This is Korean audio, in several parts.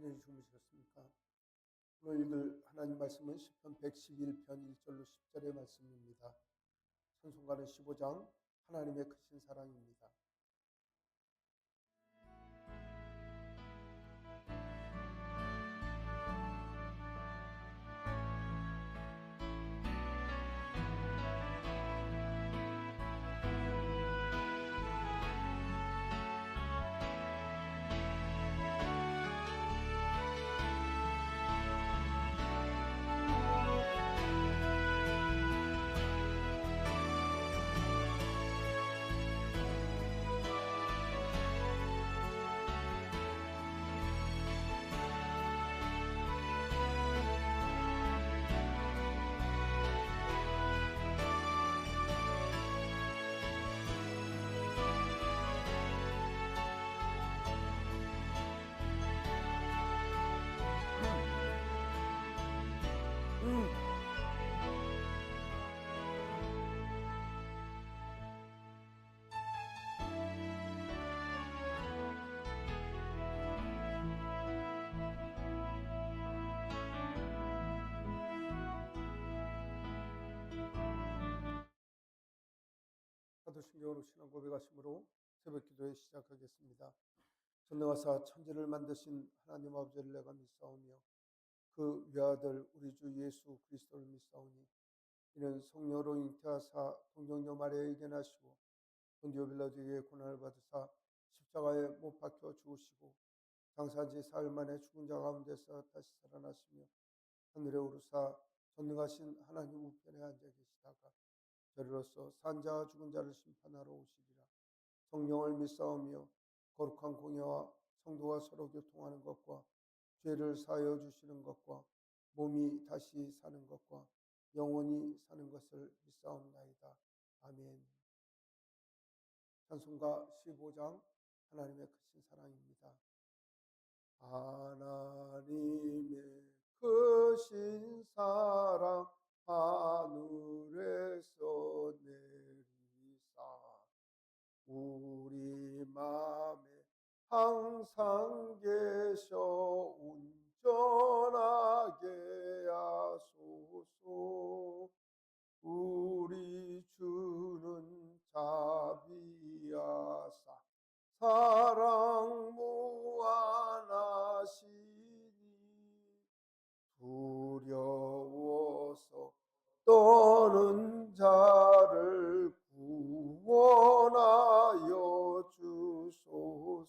안녕히 주무셨습니까? 오늘 읽을 하나님 말씀은 시편 111편 1절로 10절의 말씀입니다. 찬송가는 15장 하나님의 크신 사랑입니다. 사도신경으로 신앙 고백하심으로 새벽 기도에 시작하겠습니다. 전능하사 천지를 만드신 하나님 아버지를 내가 믿사오며 그 외아들 우리 주 예수 그리스도를 믿사오니 이는 성령으로 잉태하사 동정녀 마리아에게 나시고 본디오 빌라도에게 고난을 받으사 십자가에 못 박혀 죽으시고 장사한 지 사흘 만에 죽은 자 가운데서 다시 살아나시며 하늘에 오르사 전능하신 하나님 우편에 앉아 계시다가 저리로서 산 자와 죽은 자를 심판하러 오시리라. 성령을 믿사오며 거룩한 공예와 성도가 서로 교통하는 것과 죄를 사하여 주시는 것과 몸이 다시 사는 것과 영원히 사는 것을 믿사옵나이다. 아멘. 찬송가 15장 하나님의 크신 사랑입니다. 하나님의 크신 사랑 하늘에서 내리사 우리 맘에 항상 계셔 온전하게 하소서. 우리 주는 자비하사 사랑 무한하시니 두려워서 떠는 자를 구원하여 주소서.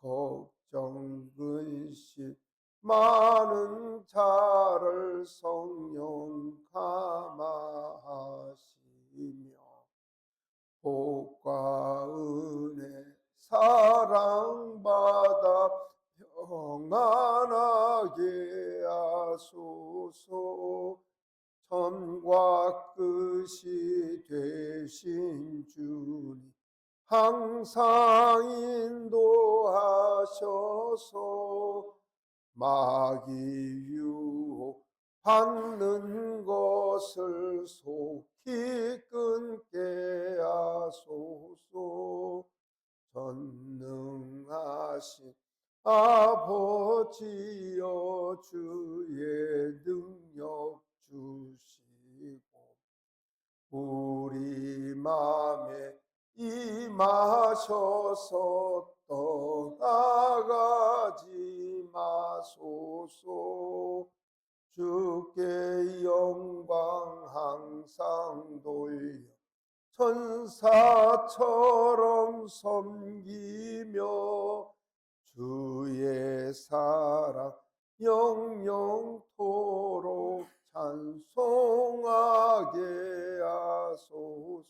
걱정 근심 많은 자를 성령 감화하시며 복과 은혜 사랑받아 평안하게 하소서. 전과 끝이 되신 주님 항상 인도하셔서 마귀 유혹 받는 것을 속히 끊게 하소서. 전능하신 아버지여 주의 능력 주시고 우리 맘에 임하셔서 떠나가지 마소서. 주께 영광 항상 돌려 천사처럼 섬기며 주의 사랑 영영토록 찬송하게 하소서.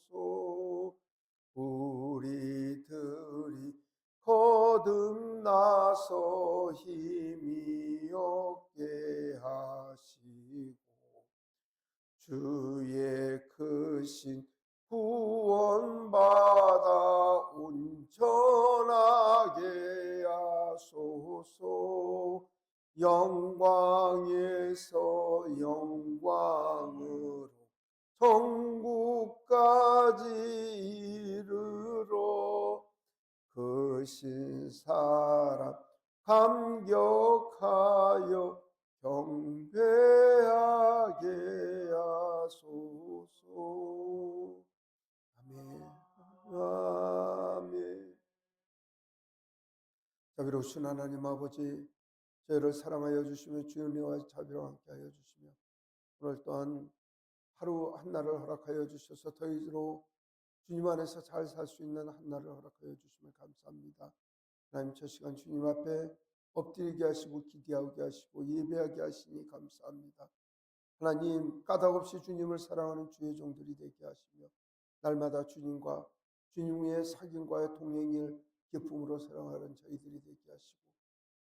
우리들이 거듭나서 힘이 얻게 하시고 주의 크신 구원받아 온전하게 하소서. 영광에서 영광으로 천국까지 이르러 크신 사랑 감격하여 경배하게 하소서. 아멘. 아멘. 자비로우신 하나님 아버지, 저희를 사랑하여 주시며 주의 은혜와 자비로 함께하여 주시며 오늘 또한 하루 한날을 허락하여 주셔서 더이로 주님 안에서 잘 살 수 있는 한날을 허락하여 주시면 감사합니다. 하나님, 저 시간 주님 앞에 엎드리게 하시고 기대하게 하시고 예배하게 하시니 감사합니다. 하나님, 까닭없이 주님을 사랑하는 주의 종들이 되게 하시며 날마다 주님과 주님의 사귐과의 동행을 기쁨으로 사랑하는 저희들이 되게 하시고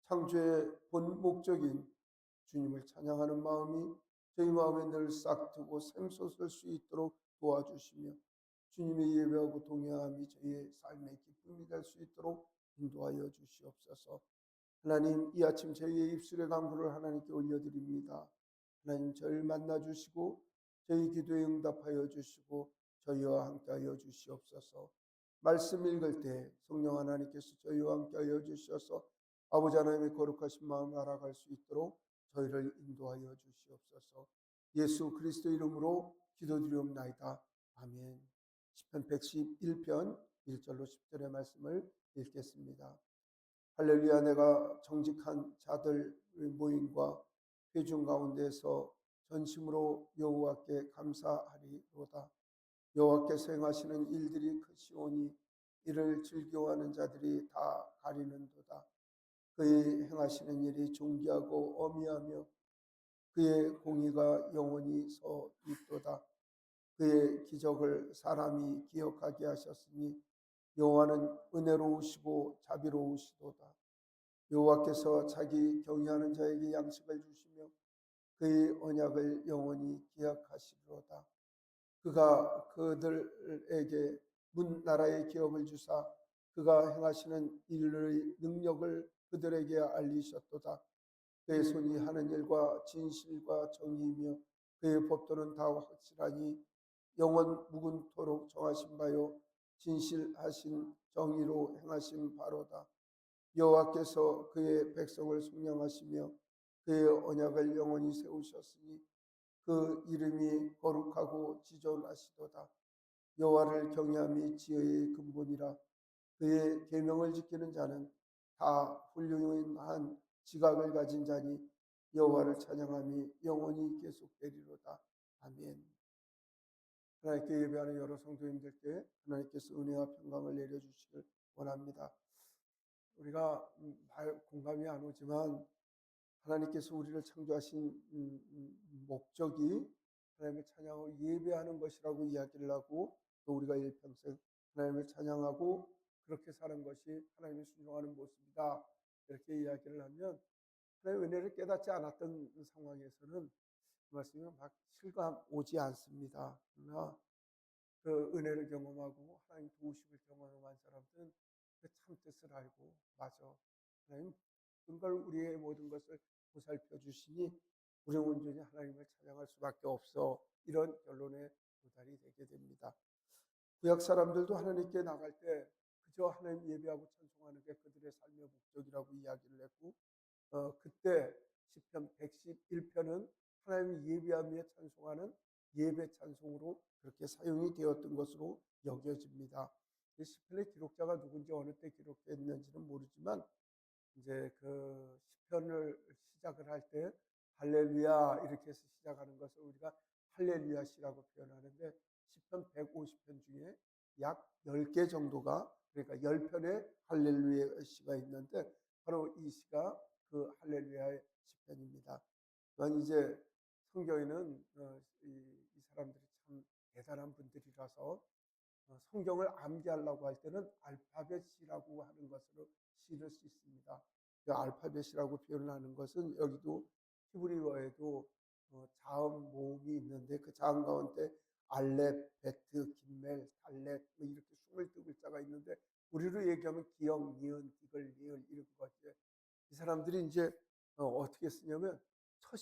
창조의 본 목적인 주님을 찬양하는 마음이 저희 마음에 늘 싹트고 샘솟을 수 있도록 도와주시며 주님의 예배하고 동행함이 저희의 삶의 기쁨이 될 수 있도록 인도하여 주시옵소서. 하나님, 이 아침 저희의 입술의 간구를 하나님께 올려드립니다. 하나님, 저희를 만나주시고 저희 기도에 응답하여 주시고 저희와 함께하여 주시옵소서. 말씀 읽을 때 성령 하나님께서 저희와 함께하여 주셔서 아버지 하나님의 거룩하신 마음을 알아갈 수 있도록 저희를 인도하여 주시옵소서. 예수 그리스도 이름으로 기도드리옵나이다. 아멘. 시편 111편 1절로 10절의 말씀을 읽겠습니다. 할렐루야. 내가 정직한 자들 모임과 회중 가운데서 전심으로 여호와께 감사하리로다. 여호와께서 행하시는 일들이 크시오니 이를 즐겨하는 자들이 다 가리는도다. 그의 행하시는 일이 존귀하고 어미하며 그의 공의가 영원히 서 있도다. 그의 기적을 사람이 기억하게 하셨으니 여호와는 은혜로우시고 자비로우시도다. 여호와께서 자기 경외하는 자에게 양식을 주시며 그의 언약을 영원히 기억하시리로다. 그가 그들에게 문 나라의 기업을 주사 그가 행하시는 일의 능력을 그들에게 알리셨도다. 그의 손이 하는 일과 진실과 정의이며 그의 법도는 다 확실하니 영원 무궁토록 정하신 바요 진실하신 정의로 행하신 바로다. 여호와께서 그의 백성을 속량하시며 그의 언약을 영원히 세우셨으니 그 이름이 거룩하고 지존하시도다. 여호와를 경외함이 지혜의 근본이라. 그의 계명을 지키는 자는 다 훌륭한 지각을 가진 자니 여호와를 찬양함이 영원히 계속되리로다. 아멘. 하나님께 예배하는 여러 성도님들께 하나님께서 은혜와 평강을 내려주시길 원합니다. 우리가 공감이 안 오지만 하나님께서 우리를 창조하신 목적이 하나님을 찬양하고 예배하는 것이라고 이야기를 하고 또 우리가 일평생 하나님을 찬양하고 그렇게 사는 것이 하나님을 순종하는 모습이다. 이렇게 이야기를 하면 하나님의 은혜를 깨닫지 않았던 상황에서는 그 말씀이 막 실감 오지 않습니다. 그러나 그 은혜를 경험하고 하나님 도우심을 경험한 사람들은 그 참 뜻을 알고 맞아. 하나님 모든 걸 우리의 모든 것을 보살펴 주시니 우리 온전히 하나님을 찬양할 수밖에 없어. 이런 결론에 도달이 되게 됩니다. 구약 사람들도 하나님께 나갈 때 그저 하나님 예배하고 찬송하는 게 그들의 삶의 목적이라고 이야기를 했고 그때 시편 111편은 하나님 예배하며 찬송하는 예배 찬송으로 그렇게 사용이 되었던 것으로 여겨집니다. 이 시편의 기록자가 누군지 어느 때 기록됐는지는 모르지만 이제 그 시편을 시작을 할 때 할렐루야 이렇게 해서 시작하는 것을 우리가 할렐루야 시라고 표현하는데 시편 150편 중에 약 10개 정도가 그러니까 10편의 할렐루야 시가 있는데 바로 이 시가 그 할렐루야의 시편입니다. 또한 이제 성경에는 이 사람들이 참 대단한 분들이라서 성경을 암기하려고 할 때는 알파벳이라고 하는 것으로 실을 수 있습니다. 그 알파벳이라고 표현하는 것은 여기도 히브리어에도 자음 모음이 있는데 그 자음 가운데 알렙, 베트, 김멜, 달렛 뭐 이렇게 22글자가 있는데 우리로 얘기하면 기역, 니은, 디귿, 리을 이런 것들 이 사람들이 이제 어떻게 쓰냐면 첫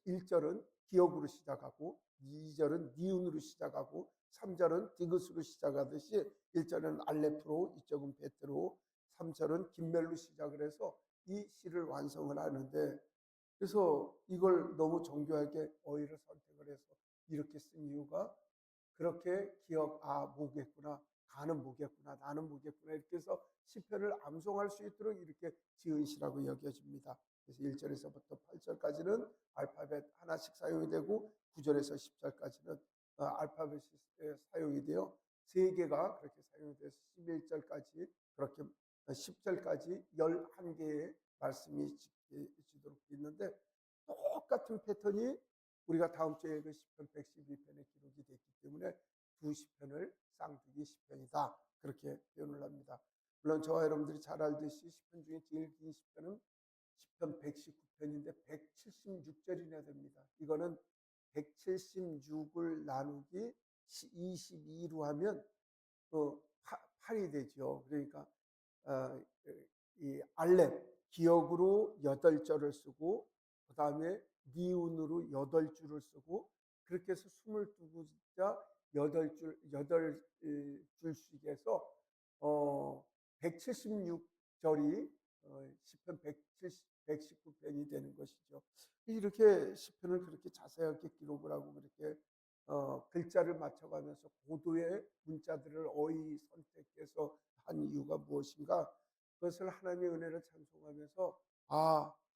1절은 기역으로 시작하고 2절은 니은으로 시작하고 3절은 디귿으로 시작하듯이 1절은 알레프로 2절은 베트로 3절은 김멜로 시작을 해서 이 시를 완성을 하는데, 그래서 이걸 너무 정교하게 어휘를 선택을 해서 이렇게 쓴 이유가, 그렇게 무겠구나, 가는 무겠구나, 나는 무겠구나, 이렇게 해서 시편을 암송할 수 있도록 이렇게 지은 시라고 여겨집니다. 그래서 1절에서부터 8절까지는 알파벳 하나씩 사용이 되고, 9절에서 10절까지는 알파벳이 사용이 되어 세 개가 그렇게 사용이 돼서 11절까지, 그렇게 10절까지 11개의 말씀이 지도록 있는데, 똑같은 패턴이 우리가 다음 주에 그 시편 112편에 기록이 됐기 때문에 두 시편을 쌍두기 시편이다, 그렇게 표현을 합니다. 물론 저와 여러분들이 잘 알듯이 시편 중에 제일 긴 시편은 시편 119편인데 176절이나 됩니다. 이거는 176을 나누기 22로 하면 8이 되죠. 그러니까 이 알렙 기역으로 8절을 쓰고, 그 다음에 니운으로 8줄을 쓰고, 그렇게 해서 22글자 8줄씩 해서 176절이 시편 119편이 되는 것이죠. 이렇게 시편을 그렇게 자세하게 기록을 하고, 그렇게 글자를 맞춰가면서 고도의 문자들을 어휘 선택해서 한 이유가 무엇인가? 그것을 하나님의 은혜를 찬송하면서,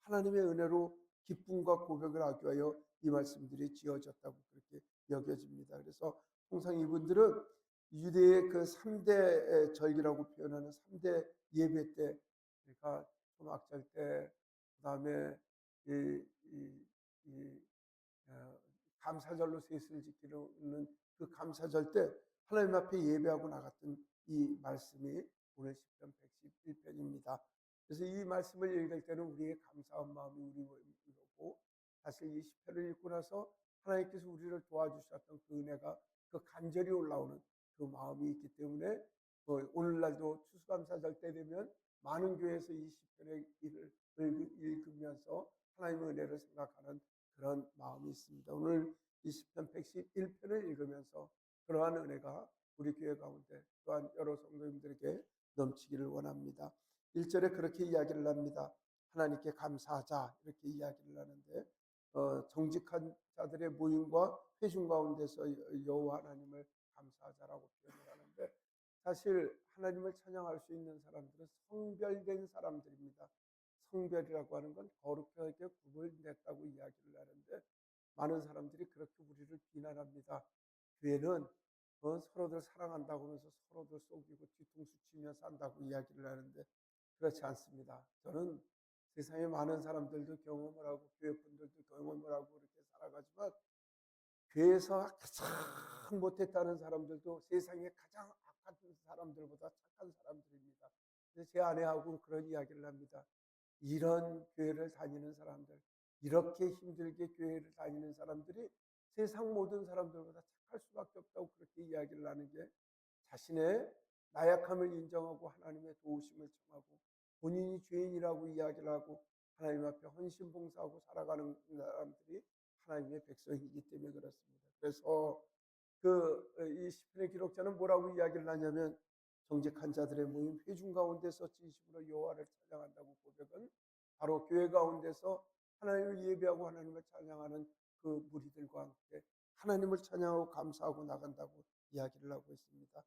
하나님의 은혜로 기쁨과 고백을 하기 위하여 이 말씀들이 지어졌다고 그렇게 여겨집니다. 그래서 통상 이분들은 유대의 그 3대 절기라고 표현하는 3대 예배 때, 그러니까 초막절 때, 그 다음에 이, 이, 이 감사절로 셋을 지키는 그 감사절 때 하나님 앞에 예배하고 나갔던 이 말씀이 오늘 시편 111편입니다. 그래서 이 말씀을 읽을 때는 우리의 감사한 마음이 우리고, 사실 이 시편을 읽고 나서 하나님께서 우리를 도와주셨던 그 은혜가 그 간절히 올라오는 그 마음이 있기 때문에, 오늘날도 추수감사절 때 되면 많은 교회에서 이 시편의 일을 읽으면서 하나님의 은혜를 생각하는 그런 마음이 있습니다. 오늘 이 시편 111편을 읽으면서 그러한 은혜가 우리 교회 가운데 또한 여러 성도님들에게 넘치기를 원합니다. 1절에 그렇게 이야기를 합니다. 하나님께 감사하자, 이렇게 이야기를 하는데, 정직한 자들의 모임과 회중 가운데서 여호와 하나님을 감사하자라고 표현을 하는데, 사실 하나님을 찬양할 수 있는 사람들은 성별된 사람들입니다. 성별이라고 하는 건 거룩하게 구분됐다고 이야기를 하는데, 많은 사람들이 그렇게 우리를 비난합니다. 교회는 서로들 사랑한다고 하면서 서로들 속이고 뒤통수 치며 산다고 이야기를 하는데, 그렇지 않습니다. 저는 세상에 많은 사람들도 경험을 하고 교회 분들도 경험을 하고 그렇게 살아가지만, 교회에서 가장 못했다는 사람들도 세상에 가장 악한 사람들보다 착한 사람들입니다. 그래서 제 아내하고 그런 이야기를 합니다. 이런 교회를 다니는 사람들, 이렇게 힘들게 교회를 다니는 사람들이 세상 모든 사람들보다 착할 수밖에 없다고 그렇게 이야기를 하는 게, 자신의 나약함을 인정하고 하나님의 도우심을 청하고 본인이 죄인이라고 이야기를 하고 하나님 앞에 헌신봉사하고 살아가는 사람들이 하나님의 백성이기 때문에 그렇습니다. 그래서 이 시편의 기록자는 뭐라고 이야기를 하냐면, 정직한 자들의 모임 회중 가운데서 진심으로 여호와를 찬양한다고 고백은 바로 교회 가운데서 하나님을 예배하고 하나님을 찬양하는 그 무리들과 함께 하나님을 찬양하고 감사하고 나간다고 이야기를 하고 있습니다.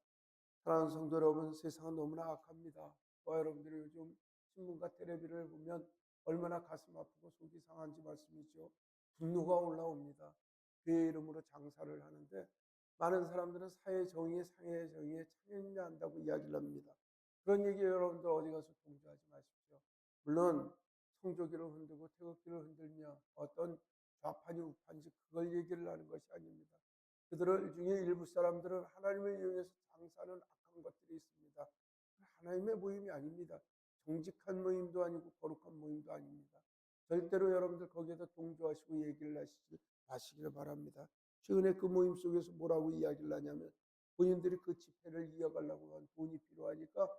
사랑하는 성도 여러분, 세상은 너무나 악합니다. 저와 여러분들이 요즘 신문과 텔레비를 보면 얼마나 가슴 아프고 속이 상한지 말씀이죠. 분노가 올라옵니다. 그의 이름으로 장사를 하는데, 많은 사람들은 사회 정의에 참여한다고 이야기를 합니다. 그런 얘기 여러분들 어디 가서 동조하지 마십시오. 물론 성조기를 흔들고 태극기를 흔들며 어떤 좌판이 우판지 그걸 얘기를 하는 것이 아닙니다. 그들 중에 일부 사람들은 하나님을 이용해서 장사하는 악한 것들이 있습니다. 하나님의 모임이 아닙니다. 정직한 모임도 아니고 거룩한 모임도 아닙니다. 절대로 여러분들 거기에서 동조하시고 얘기를 하시지 마시길 바랍니다. 최근에 그 모임 속에서 뭐라고 이야기를 하냐면, 본인들이 그 집회를 이어가려고 한 돈이 필요하니까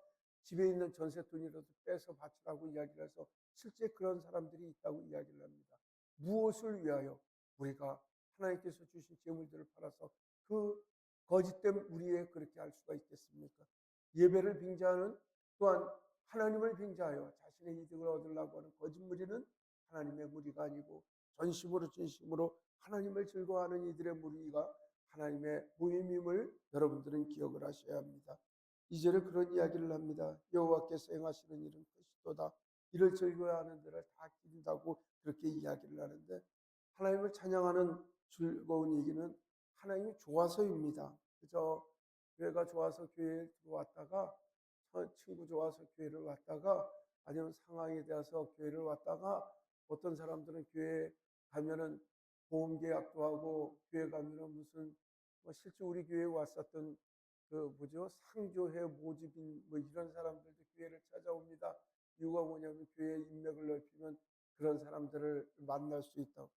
집에 있는 전세돈이라도 빼서 바치라고 이야기를 해서 실제 그런 사람들이 있다고 이야기를 합니다. 무엇을 위하여? 우리가 하나님께서 주신 재물들을 팔아서 그 거짓된 우리에 그렇게 할 수가 있겠습니까? 예배를 빙자하는, 또한 하나님을 빙자하여 자신의 이득을 얻으려고 하는 거짓 무리는 하나님의 무리가 아니고 전심으로 진심으로 하나님을 즐거워하는 이들의 무리가 하나님의 모임임을 여러분들은 기억을 하셔야 합니다. 2절에 그런 이야기를 합니다. 여호와께서 행하시는 일은 크시도다. 이를 즐거워하는 데를 다 기린다고 그렇게 이야기를 하는데, 하나님을 찬양하는 즐거운 얘기는 하나님이 좋아서입니다. 그저 교회가 좋아서 교회에 들어왔다가, 친구 좋아서 교회를 왔다가, 아니면 상황에 대해서 교회를 왔다가, 어떤 사람들은 교회 가면은 보험 계약도 하고, 교회 가면은 무슨 실제 우리 교회에 왔었던 그 뭐죠, 상조회 모집인 뭐 이런 사람들도 교회를 찾아옵니다. 이유가 뭐냐면 교회의 인맥을 넓히면 그런 사람들을 만날 수 있다고.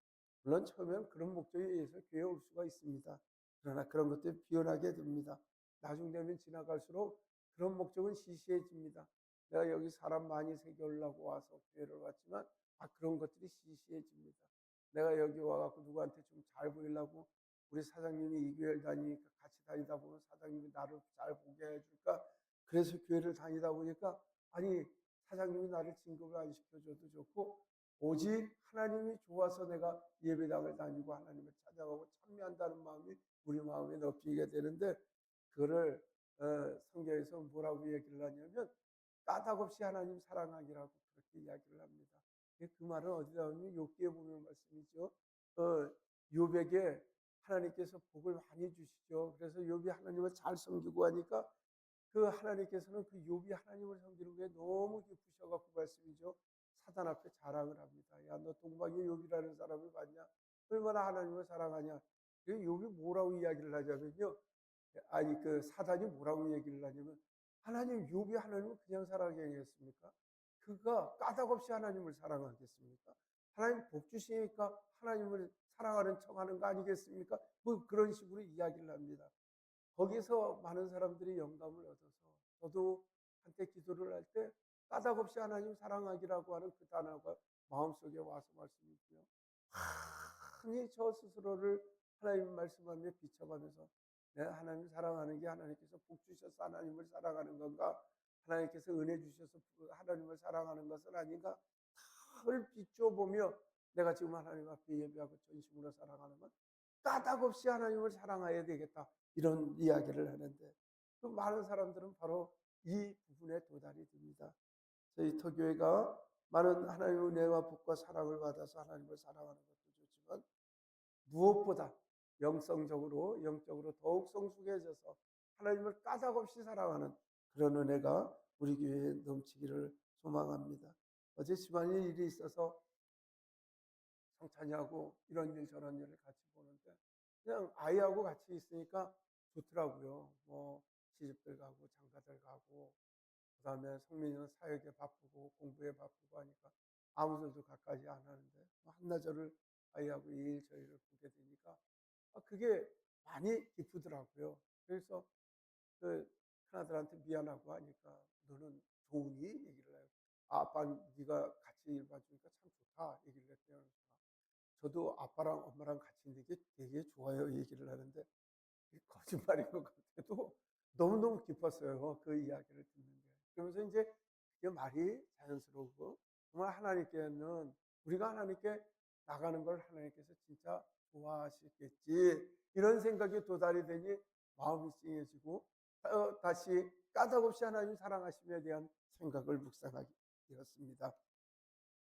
물론 처음에는 그런 목적에 의해서 교회에 올 수가 있습니다. 그러나 그런 것들이 비어나게 됩니다. 나중 되면 지나갈수록 그런 목적은 시시해집니다. 내가 여기 사람 많이 새겨오려고 와서 교회를 왔지만 그런 것들이 시시해집니다. 내가 여기 와갖고 누구한테 좀 잘 보이려고, 우리 사장님이 이 교회를 다니니까 같이 다니다 보면 사장님이 나를 잘 보게 해줄까? 그래서 교회를 다니다 보니까, 아니 사장님이 나를 진급을 안 시켜줘도 좋고, 오직 하나님이 좋아서 내가 예배당을 다니고 하나님을 찾아가고 참여한다는 마음이 우리 마음에 넘치게 되는데, 그거를 성경에서 뭐라고 얘기를 하냐면 까닭없이 하나님 사랑하기라고 그렇게 이야기를 합니다. 그 말은 어디다 보면 욥기에 보면 말씀이죠. 욥에게 하나님께서 복을 많이 주시죠. 그래서 욥이 하나님을 잘 섬기고 하니까 그 하나님께서는 그 욥이 하나님을 섬기는 게 너무 기쁘셔갖고 말씀이죠. 사단 앞에 자랑을 합니다. 야, 너 동방의 욥이라는 사람을 봤냐? 얼마나 하나님을 사랑하냐? 그 욥이 뭐라고 이야기를 하냐면요. 아니 그 사단이 뭐라고 얘기를 하냐면, 하나님 욥이 하나님을 그냥 사랑하겠습니까? 그가 까닭없이 하나님을 사랑하겠습니까? 하나님 복 주시니까 하나님을 사랑하는 척하는 거 아니겠습니까? 뭐 그런 식으로 이야기를 합니다. 거기서 많은 사람들이 영감을 얻어서, 저도 한때 기도를 할 때 까닭없이 하나님 사랑하기라고 하는 그 단어가 마음속에 와서 말씀이고요. 흔히 저 스스로를 하나님 말씀하며 비춰가면서, 내가 하나님 사랑하는 게 하나님께서 복 주셔서 하나님을 사랑하는 건가? 하나님께서 은혜 주셔서 하나님을 사랑하는 것은 아닌가? 를 비춰보며 내가 지금 하나님 앞에 예배하고 전심으로 사랑하는 건 까닭없이 하나님을 사랑해야 되겠다, 이런 이야기를 하는데, 그 많은 사람들은 바로 이 부분에 도달이 됩니다. 저희 터교회가 많은 하나님의 은혜와 복과 사랑을 받아서 하나님을 사랑하는 것도 좋지만, 무엇보다 영적으로 더욱 성숙해져서 하나님을 까닭없이 사랑하는 그런 은혜가 우리 교회에 넘치기를 소망합니다. 어제 집안일 일이 있어서 성찬이하고 이런 일 저런 일을 같이 보는데, 그냥 아이하고 같이 있으니까 좋더라고요. 뭐 시집들 가고 장가들 가고, 그다음에 성민이는 사역에 바쁘고 공부에 바쁘고 하니까 아무들도 가까이 안 하는데, 한나절을 아이하고 이 일 저 일을 보게 되니까 그게 많이 기쁘더라고요. 그래서 그 큰아들한테 미안하고 하니까, 너는 좋으니? 얘기를 해요. 아빠 네가 같이 일 봐주니까 참 좋다, 얘기를 했대요. 저도 아빠랑 엄마랑 같이 있는 게 되게 좋아요, 얘기를 하는데, 거짓말인 것 같아도 너무너무 기뻤어요, 그 이야기를 듣는 게. 그러면서 이제 그게 말이 자연스러우고, 정말 하나님께는, 우리가 하나님께 나가는 걸 하나님께서 진짜 좋아하시겠지, 이런 생각이 도달이 되니 마음이 찡해지고, 다시 까닭없이 하나님 사랑하심에 대한 생각을 묵상하게 되었습니다.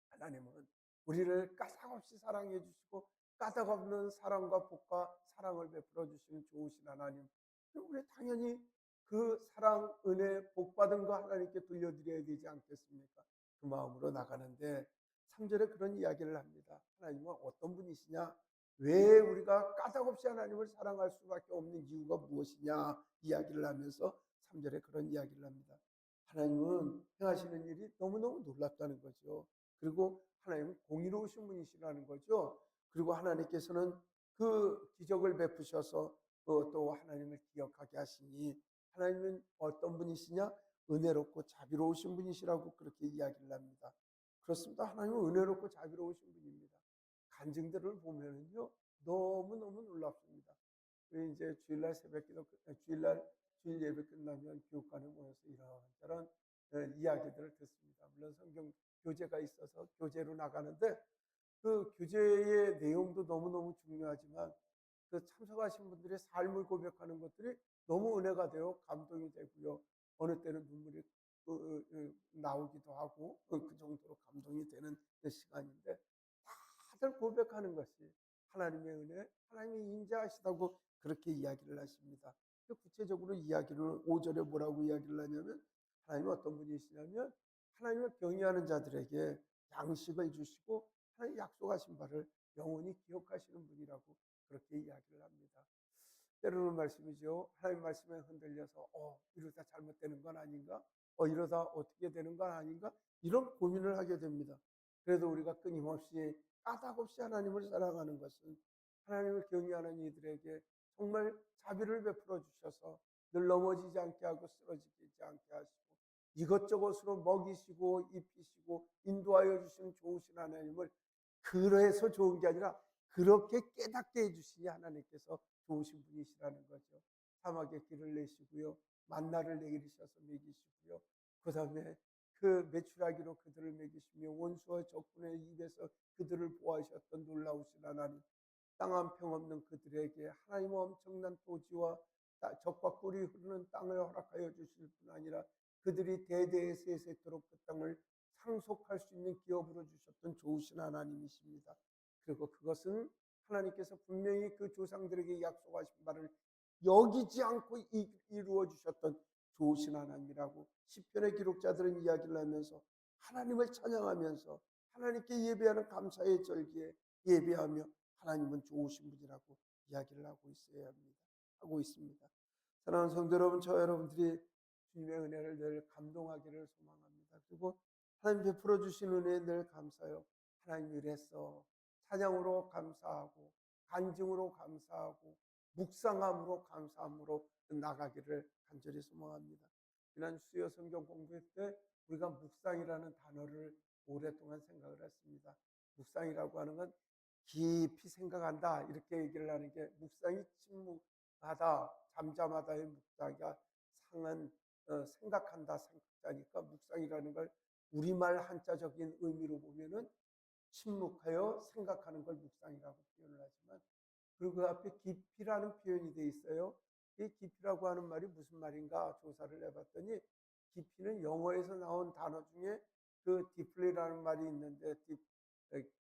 하나님은 우리를 까닭없이 사랑해 주시고 까닭없는 사랑과 복과 사랑을 베풀어 주시는 좋으신 하나님, 우리 당연히 그 사랑, 은혜, 복 받은 거 하나님께 돌려드려야 되지 않겠습니까? 그 마음으로 나가는데 3절에 그런 이야기를 합니다. 하나님은 어떤 분이시냐? 왜 우리가 까닭없이 하나님을 사랑할 수밖에 없는 이유가 무엇이냐? 이야기를 하면서 3절에 그런 이야기를 합니다. 하나님은 행하시는 일이 너무너무 놀랍다는 거죠. 그리고 하나님은 공의로우신 분이시라는 거죠. 그리고 하나님께서는 그 기적을 베푸셔서 또 하나님을 기억하게 하시니, 하나님은 어떤 분이시냐? 은혜롭고 자비로우신 분이시라고 그렇게 이야기를 합니다. 그렇습니다. 하나님은 은혜롭고 자비로우신 분입니다. 간증들을 보면은요, 너무너무 놀랍습니다. 이제 주일 예배 끝나면 교육관에 모여서 이런저런 이야기들을 듣습니다. 물론 성경 교재가 있어서 교재로 나가는데 그 교재의 내용도 너무너무 중요하지만 그 참석하신 분들의 삶을 고백하는 것들이 너무 은혜가 되어 감동이 되고요. 어느 때는 눈물이 나오기도 하고 그 정도로 감동이 되는 그 시간인데 다들 고백하는 것이 하나님의 은혜, 하나님이 인자하시다고 그렇게 이야기를 하십니다. 구체적으로 이야기를 5절에 뭐라고 이야기를 하냐면 하나님은 어떤 분이시냐면 하나님의 병이하는 자들에게 양식을 주시고 하나님 약속하신 바를 영원히 기억하시는 분이라고 그렇게 이야기를 합니다. 때로는 말씀이죠. 하나님 말씀에 흔들려서 이러다 잘못되는 건 아닌가? 이러다 어떻게 되는 건 아닌가? 이런 고민을 하게 됩니다. 그래도 우리가 끊임없이 까닭없이 하나님을 사랑하는 것은 하나님을 경외하는 이들에게 정말 자비를 베풀어 주셔서 늘 넘어지지 않게 하고 쓰러지지 않게 하시고 이것저것으로 먹이시고 입히시고 인도하여 주시는 좋으신 하나님을 그래서 좋은 게 아니라 그렇게 깨닫게 해주시니 하나님께서 좋으신 분이시라는 거죠. 사막에 길을 내시고요. 만나를 내리셔서 먹이시고요. 그 다음에 그 메추라기로 그들을 먹이시며 원수와 적군의 입에서 그들을 보호하셨던 놀라우신 하나님. 땅 한 평 없는 그들에게 하나님의 엄청난 토지와 적과 꿀이 흐르는 땅을 허락하여 주실 뿐 아니라 그들이 대대에 세세토록 그 땅을 상속할 수 있는 기업으로 주셨던 좋으신 하나님이십니다. 그리고 그것은 하나님께서 분명히 그 조상들에게 약속하신 바를 여기지 않고 이루어 주셨던 좋으신 하나님이라고 시편의 기록자들은 이야기를 하면서 하나님을 찬양하면서 하나님께 예배하는 감사의 절기에 예배하며 하나님은 좋으신 분이라고 이야기를 하고 있어야 합니다. 하고 있습니다. 사랑하는 성도 여러분, 저 여러분들이 주님의 은혜를 늘 감동하기를 소망합니다. 그리고 하나님 베풀어 주신 은혜에 늘 감사해요. 하나님 이랬어. 찬양으로 감사하고 간증으로 감사하고 묵상함으로 감사함으로 나가기를 간절히 소망합니다. 지난 수요 성경 공부할 때 우리가 묵상이라는 단어를 오랫동안 생각을 했습니다. 묵상이라고 하는 건 깊이 생각한다 이렇게 얘기를 하는 게 묵상이 침묵하다 잠잠하다의 묵상이가 상은 생각한다 생각자니까 묵상이라는 걸 우리말 한자적인 의미로 보면은 침묵하여 생각하는 걸 묵상이라고 표현을 하지만 그리고 그 앞에 깊이라는 표현이 돼 있어요. 이 깊이라고 하는 말이 무슨 말인가 조사를 해봤더니 깊이는 영어에서 나온 단어 중에 그 deeply라는 말이 있는데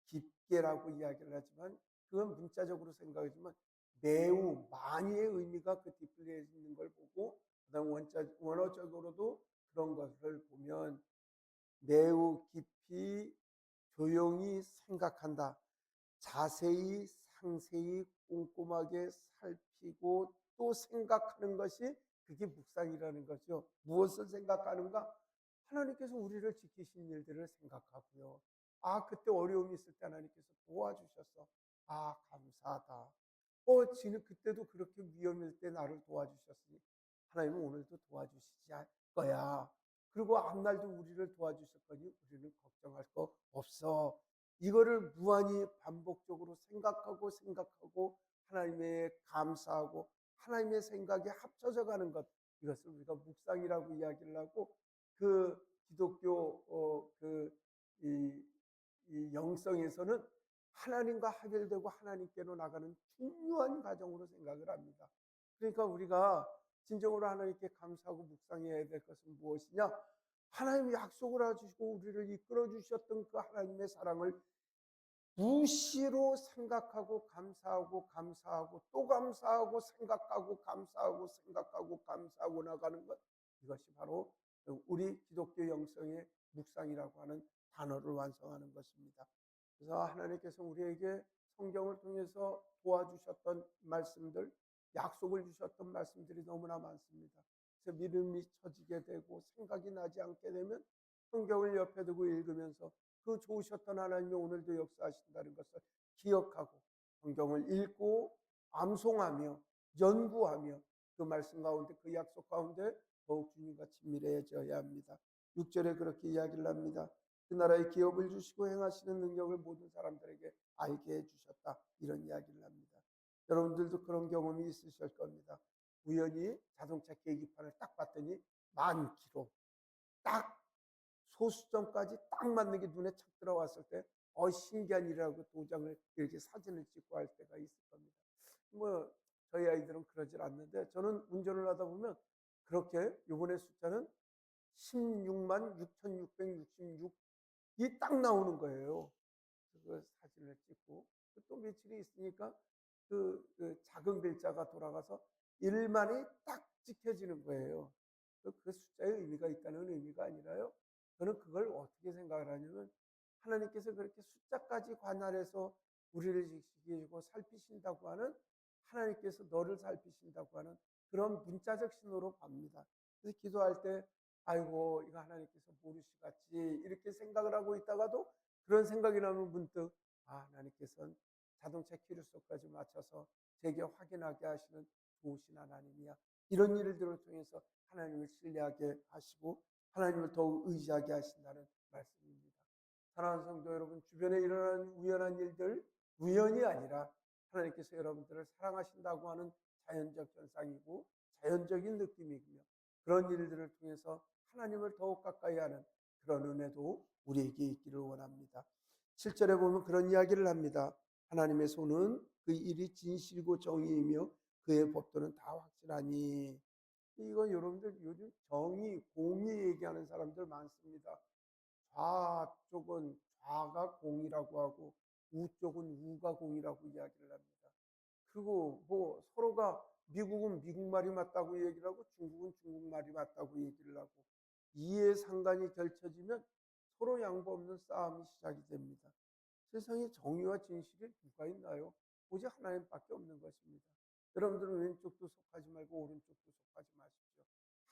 깊게라고 이야기를 하지만 그건 문자적으로 생각하지만 매우 많이의 의미가 그 deeply에 있는 걸 보고 그다음 원어적으로도 그런 것을 보면 매우 깊이 조용히 생각한다. 자세히 상세히 꼼꼼하게 살피고 또 생각하는 것이 그게 묵상이라는 거죠. 무엇을 생각하는가? 하나님께서 우리를 지키신 일들을 생각하고요. 그때 어려움이 있을 때 하나님께서 도와주셨어. 감사하다. 지는 그때도 그렇게 위험일 때 나를 도와주셨으니 하나님은 오늘도 도와주시지 거야. 그리고 앞날도 우리를 도와주실 거니 우리는 걱정할 거 없어. 이거를 무한히 반복적으로 생각하고 하나님의 감사하고 하나님의 생각에 합쳐져 가는 것 이것을 우리가 묵상이라고 이야기를 하고 그 기독교 이 영성에서는 하나님과 합일되고 하나님께로 나가는 중요한 과정으로 생각을 합니다. 그러니까 우리가 진정으로 하나님께 감사하고 묵상해야 될 것은 무엇이냐? 하나님이 약속을 해주시고 우리를 이끌어 주셨던 그 하나님의 사랑을 무시로 생각하고 감사하고 또 감사하고 생각하고 감사하고 나가는 것 이것이 바로 우리 기독교 영성의 묵상이라고 하는 단어를 완성하는 것입니다. 그래서 하나님께서 우리에게 성경을 통해서 도와주셨던 말씀들 약속을 주셨던 말씀들이 너무나 많습니다. 그래서 믿음이 처지게 되고 생각이 나지 않게 되면 성경을 옆에 두고 읽으면서 그 좋으셨던 하나님이 오늘도 역사하신다는 것을 기억하고 성경을 읽고 암송하며 연구하며 그 말씀 가운데 그 약속 가운데 더욱 주님과 친밀해져야 합니다. 6절에 그렇게 이야기를 합니다. 그 나라의 기업을 주시고 행하시는 능력을 모든 사람들에게 알게 해주셨다. 이런 이야기를 합니다. 여러분들도 그런 경험이 있으실 겁니다. 우연히 자동차 계기판을 딱 봤더니 10,000km 딱 소수점까지 딱 맞는 게 눈에 착 들어왔을 때 신기한 일이라고 도장을 이렇게 사진을 찍고 할 때가 있을 겁니다. 뭐 저희 아이들은 그러질 않는데 저는 운전을 하다 보면 그렇게 요번에 숫자는 16만 6,666이 딱 나오는 거예요. 그 사진을 찍고 또 며칠이 있으니까 그 작은 글자가 돌아가서 1만이 딱 찍혀지는 거예요. 그 숫자에 의미가 있다는 의미가 아니라요. 저는 그걸 어떻게 생각을 하냐면 하나님께서 그렇게 숫자까지 관할해서 우리를 지키시고 살피신다고 하는 하나님께서 너를 살피신다고 하는 그런 문자적 신호로 봅니다. 그래서 기도할 때 아이고 이거 하나님께서 모르시겠지 이렇게 생각을 하고 있다가도 그런 생각이 나면 문득 하나님께서는 자동차 키로수까지 맞춰서 제게 확인하게 하시는 좋으신 하나님이야. 이런 일들을 통해서 하나님을 신뢰하게 하시고 하나님을 더욱 의지하게 하신다는 말씀입니다. 사랑하는 성도 여러분, 주변에 일어나는 우연한 일들, 우연이 아니라 하나님께서 여러분들을 사랑하신다고 하는 자연적 현상이고 자연적인 느낌이고요. 그런 일들을 통해서 하나님을 더욱 가까이 하는 그런 은혜도 우리에게 있기를 원합니다. 7절에 보면 그런 이야기를 합니다. 하나님의 손은 그 일이 진실이고 정의이며 그의 법도는 다 확실하니. 이거 여러분들 요즘 정의, 공의 얘기하는 사람들 많습니다. 좌쪽은 좌가 공이라고 하고 우쪽은 우가 공이라고 이야기를 합니다. 그리고 뭐 서로가 미국은 미국 말이 맞다고 얘기를 하고 중국은 중국 말이 맞다고 얘기를 하고 이해상관이 결쳐지면 서로 양보 없는 싸움이 시작이 됩니다. 세상에 정의와 진실이 누가 있나요? 오직 하나님밖에 없는 것입니다. 여러분들은 왼쪽도 속하지 말고 오른쪽도 속하지 마십시오.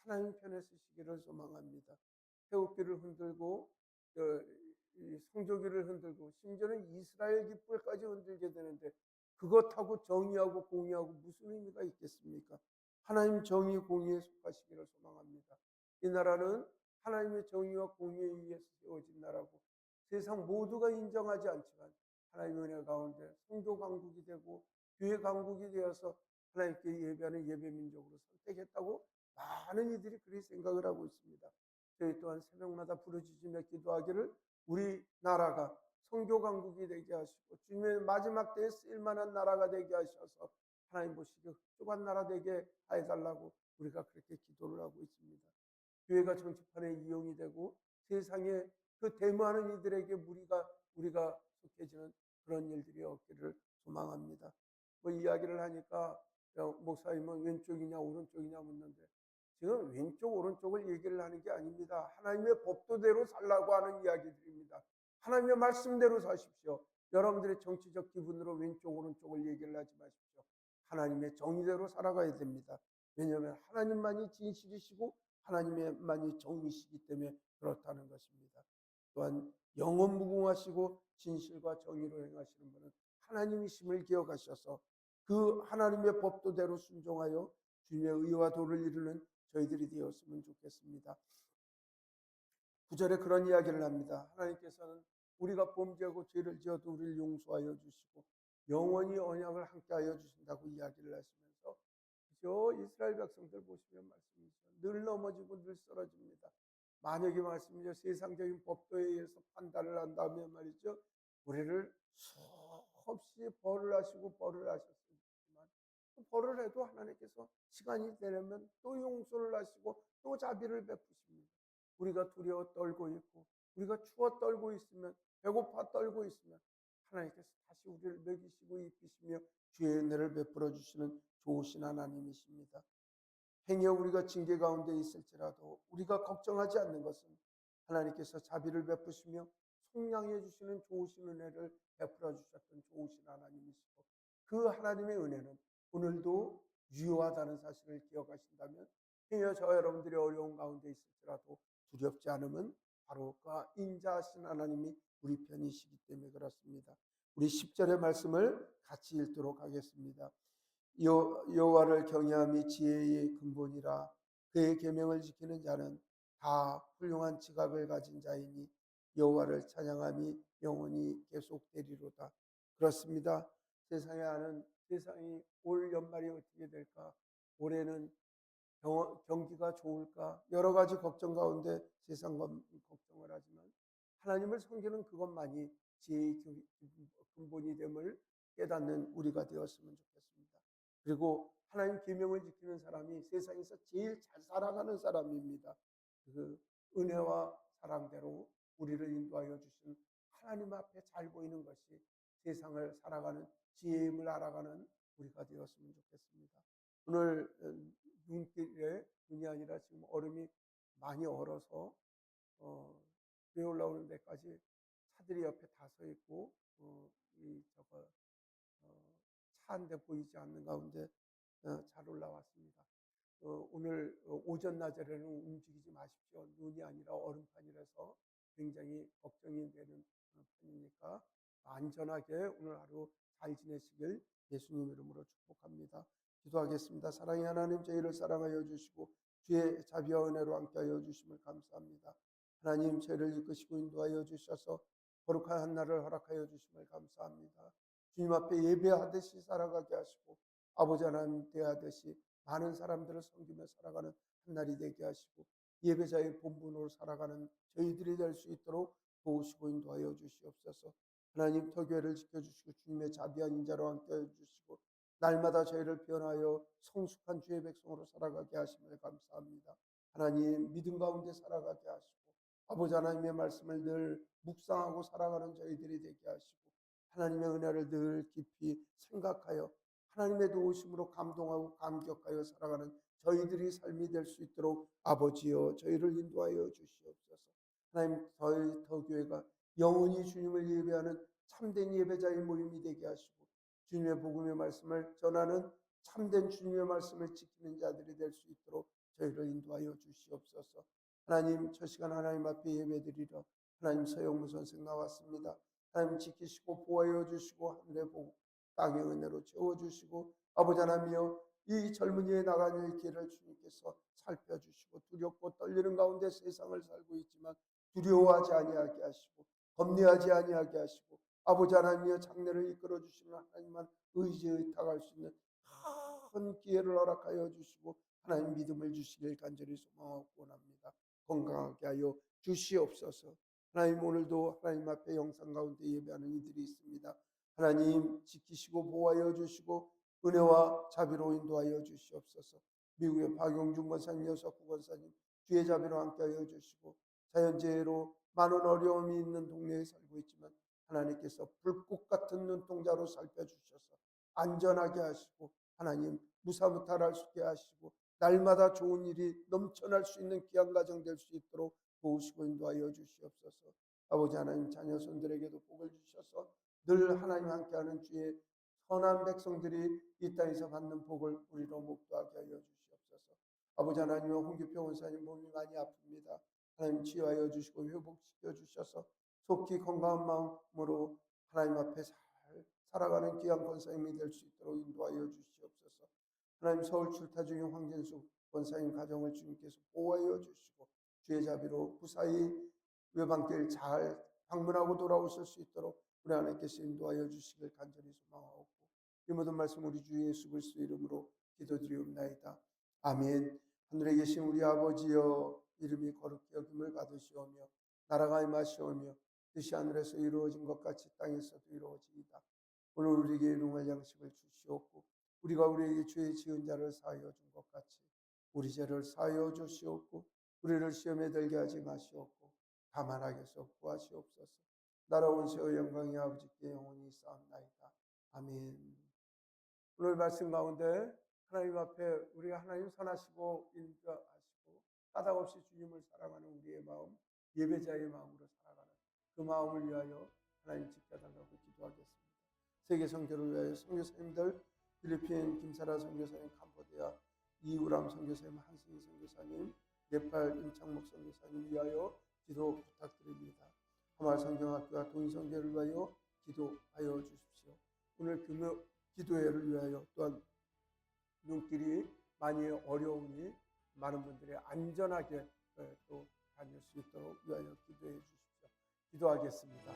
하나님 편에 서시기를 소망합니다. 태극기를 흔들고 성조기를 흔들고 심지어는 이스라엘 깃불까지 흔들게 되는데 그것하고 정의하고 공의하고 무슨 의미가 있겠습니까? 하나님 정의 공의에 속하시기를 소망합니다. 이 나라는 하나님의 정의와 공의에 의해서 세워진 나라고 세상 모두가 인정하지 않지만 하나님의 은혜 가운데 성교 강국이 되고 교회 강국이 되어서 하나님께 예배하는 예배 민족으로 선택했다고 많은 이들이 그렇게 생각을 하고 있습니다. 저희 또한 새벽마다 부르짖으며 기도하기를 우리나라가 성교 강국이 되게 하시고 주님의 마지막 때에 쓰일만한 나라가 되게 하셔서 하나님 보시기에 흡족한 나라 되게 해달라고 우리가 그렇게 기도를 하고 있습니다. 교회가 정치판에 이용이 되고 세상에 그 데모하는 이들에게 우리가 속해지는 그런 일들이 없기를 소망합니다. 뭐 이야기를 하니까 목사님은 왼쪽이냐 오른쪽이냐 묻는데 지금 왼쪽 오른쪽을 얘기를 하는 게 아닙니다. 하나님의 법도대로 살라고 하는 이야기들입니다. 하나님의 말씀대로 사십시오. 여러분들의 정치적 기분으로 왼쪽 오른쪽을 얘기를 하지 마십시오. 하나님의 정의대로 살아가야 됩니다. 왜냐하면 하나님만이 진실이시고 하나님만이 정의시기 때문에 그렇다는 것입니다. 또한 영원 무궁하시고 진실과 정의로 행하시는 분은 하나님이심을 기억하셔서 그 하나님의 법도대로 순종하여 주님의 의와 도를 이루는 저희들이 되었으면 좋겠습니다. 9절에 그런 이야기를 합니다. 하나님께서는 우리가 범죄하고 죄를 지어도 우리를 용서하여 주시고 영원히 언약을 함께하여 주신다고 이야기를 하시면서 저 이스라엘 백성들 보시면 말씀이죠. 늘 넘어지고 늘 쓰러집니다. 만약에 말씀이죠. 세상적인 법도에 의해서 판단을 한다면 말이죠. 우리를 수없이 벌을 하시고 벌을 하셨지만 벌을 해도 하나님께서 시간이 되려면 또 용서를 하시고 또 자비를 베푸십니다. 우리가 두려워 떨고 있고 우리가 추워 떨고 있으면 배고파 떨고 있으면 하나님께서 다시 우리를 먹이시고 입히시며 주의 은혜를 베풀어 주시는 좋으신 하나님이십니다. 행여 우리가 징계 가운데 있을지라도 우리가 걱정하지 않는 것은 하나님께서 자비를 베푸시며 속량해 주시는 좋으신 은혜를 베풀어 주셨던 좋으신 하나님이시고 그 하나님의 은혜는 오늘도 유효하다는 사실을 기억하신다면 행여 저 여러분들이 어려운 가운데 있을지라도 두렵지 않으면 바로 그 인자하신 하나님이 우리 편이시기 때문에 그렇습니다. 우리 10절의 말씀을 같이 읽도록 하겠습니다. 여호와를 경외함이 지혜의 근본이라 그의 계명을 지키는 자는 다 훌륭한 지각을 가진 자이니 여호와를 찬양함이 영원히 계속되리로다. 그렇습니다. 세상이 올 연말이 어떻게 될까? 올해는 경기가 좋을까? 여러 가지 걱정 가운데 세상 걱정을 하지만 하나님을 섬기는 그것만이 지혜의 근본이 됨을 깨닫는 우리가 되었으면 좋겠습니다. 그리고 하나님 계명을 지키는 사람이 세상에서 제일 잘 살아가는 사람입니다. 그 은혜와 사랑대로 우리를 인도하여 주신 하나님 앞에 잘 보이는 것이 세상을 살아가는 지혜임을 알아가는 우리가 되었으면 좋겠습니다. 오늘 눈길에 눈이 아니라 지금 얼음이 많이 얼어서 교회 올라오는 데까지 차들이 옆에 다 서 있고 차 한 대 보이지 않는 가운데 잘 올라왔습니다. 오늘 오전 낮에는 움직이지 마십시오. 눈이 아니라 얼음판이라서 굉장히 걱정이 되는 편이니까 안전하게 오늘 하루 잘 지내시길 예수님 이름으로 축복합니다. 기도하겠습니다. 사랑의 하나님, 저희를 사랑하여 주시고 주의 자비와 은혜로 함께하여 주심을 감사합니다. 하나님, 저희를 이끄시고 인도하여 주셔서 거룩한 한 날을 허락하여 주심을 감사합니다. 주님 앞에 예배하듯이 살아가게 하시고 아버지 하나님 대하듯이 많은 사람들을 섬기며 살아가는 한 날이 되게 하시고 예배자의 본분으로 살아가는 저희들이 될 수 있도록 도우시고 인도하여 주시옵소서. 하나님, 터교회를 지켜주시고 주님의 자비한 인자로 함께하여 주시고 날마다 저희를 변하여 성숙한 주의 백성으로 살아가게 하심을 감사합니다. 하나님, 믿음 가운데 살아가게 하시고 아버지 하나님의 말씀을 늘 묵상하고 살아가는 저희들이 되게 하시고 하나님의 은혜를 늘 깊이 생각하여 하나님의 도우심으로 감동하고 감격하여 살아가는 저희들이 삶이 될 수 있도록 아버지여 저희를 인도하여 주시옵소서. 하나님, 저희 터교회가 영원히 주님을 예배하는 참된 예배자의 모임이 되게 하시고 주님의 복음의 말씀을 전하는 참된 주님의 말씀을 지키는 자들이 될 수 있도록 저희를 인도하여 주시옵소서. 하나님, 저 시간 하나님 앞에 예배드리러 하나님 서영무 선생 나왔습니다. 하나님 지키시고 보호하여 주시고 하늘의 복 땅의 은혜로 채워주시고 아버지 하나님이여 이 젊은이의 나가는 길을 주님께서 살펴주시고 두렵고 떨리는 가운데 세상을 살고 있지만 두려워하지 아니하게 하시고 겁내하지 아니하게 하시고 아버지 하나님이여 장래를 이끌어 주시는 하나님만 의탁할 수 있는 큰 기회를 허락하여 주시고 하나님 믿음을 주시길 간절히 소망하고 원합니다. 건강하게 하여 주시옵소서. 하나님, 오늘도 하나님 앞에 영상 가운데 예배하는 이들이 있습니다. 하나님 지키시고 보호하여 주시고 은혜와 자비로 인도하여 주시옵소서. 미국의 박용준 권사님, 여석구 권사님 주의 자비로 함께하여 주시고 자연재해로 많은 어려움이 있는 동네에 살고 있지만 하나님께서 불꽃 같은 눈동자로 살펴주셔서 안전하게 하시고 하나님 무사무탈할 수 있게 하시고 날마다 좋은 일이 넘쳐날 수 있는 귀한 가정 될 수 있도록 도우시고 인도하여 주시옵소서. 아버지 하나님, 자녀 손들에게도 복을 주셔서 늘 하나님 함께하는 주의 선한 백성들이 이 땅에서 받는 복을 우리로 목도하게 하여 주시옵소서. 아버지 하나님, 홍규표 원사님 몸이 많이 아픕니다. 하나님 치유하여 주시고 회복시켜 주셔서 속히 건강한 마음으로 하나님 앞에 잘 살아가는 귀한 권사님이 될 수 있도록 인도하여 주시옵소서. 하나님, 서울 출타 중인 황진숙 권사님 가정을 주님께서 보호하여 주시고 주의 자비로 무사히 외방길 잘 방문하고 돌아오실 수 있도록 우리 하나님께서 인도하여 주시길 간절히 소망하옵고 이 모든 말씀 우리 주 예수 그리스도 이름으로 기도드리옵나이다. 아멘. 하늘에 계신 우리 아버지여, 이름이 거룩히 여김을 받으시오며 나라가 임하시오며 뜻이 하늘에서 이루어진 것 같이 땅에서도 이루어지이다. 오늘 우리에게 일용할 양식을 주시옵고 우리가 우리에게 죄 지은 자를 사하여 준 것 같이 우리 죄를 사하여 주시옵고 우리를 시험에 들게 하지 마시옵고 다만 악에서 구하시옵소서. 나라 원수의 영광이 아버지께 영원히 쌓옵나이다. 아멘. 오늘 말씀 가운데 하나님 앞에 우리가 하나님 선하시고 인자하시고 까닭없이 주님을 사랑하는 우리의 마음, 예배자의 마음으로 살아가는 그 마음을 위하여 하나님 지켜달라고 기도하겠습니다. 세계 선교를 위하여 선교사님들, 필리핀 김사라 선교사님, 캄보디아 이우람 선교사님, 한승희 선교사님, 네팔 임창목 선교사님 위하여 기도 부탁드립니다. 하말 성경학교와 동의선교를 위하여 기도하여 주십시오. 오늘 금요 기도회를 위하여 또한 눈길이 많이 어려우니 많은 분들이 안전하게 또 다닐 수 있도록 위하여 기도해 주십시오. 기도하겠습니다.